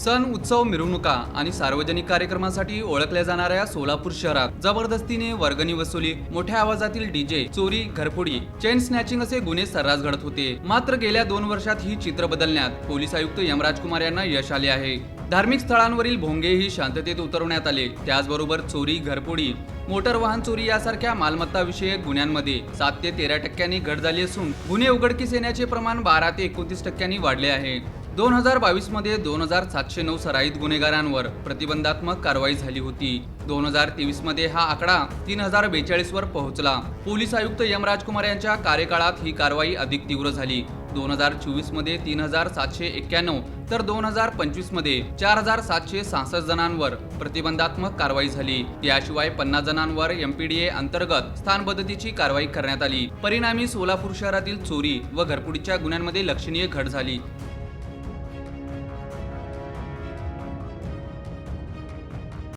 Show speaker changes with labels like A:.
A: सण उत्सव मिरवणुका आणि सार्वजनिक कार्यक्रमासाठी ओळखल्या जाणाऱ्या सोलापूर शहरात जबरदस्तीने वर्गणी वसुली, मोठ्या आवाजातील डीजे, चोरी, घरफोडी, चेन स्नॅचिंग असे गुन्हे सर्रास घडत होते. मात्र गेल्या 2 वर्षात ही चित्र बदलण्यात पोलीस आयुक्त यमराज कुमार यांना यश आले आहे. धार्मिक स्थळांवरील भोंगेही शांततेत उतरवण्यात आले. त्याचबरोबर चोरी, घरफोडी, मोटर वाहन चोरी यासारख्या मालमत्ता विषयक गुन्ह्यांमध्ये 7 ते 13% घट झाली असून गुन्हे उघडकीस येण्याचे प्रमाण 12 ते 29% वाढले आहे. 2022 मध्ये 2709 सराईत गुन्हेगारांवर प्रतिबंधात्मक कारवाई झाली होती. 2023 मध्ये हा आकडा 3042 वर पोहोचला. पोलीस आयुक्त यमराज कुमार यांच्या कार्यकाळात ही कारवाई अधिक तीव्र झाली. 2024 मध्ये 3791 तर 2025 मध्ये 4766 जणांवर प्रतिबंधात्मक कारवाई झाली. याशिवाय 50 जणांवर MPDA अंतर्गत स्थानबद्धतीची कारवाई करण्यात आली. परिणामी सोलापूर शहरातील चोरी व घरफोडीच्या गुन्ह्यांमध्ये लक्षणीय घट झाली.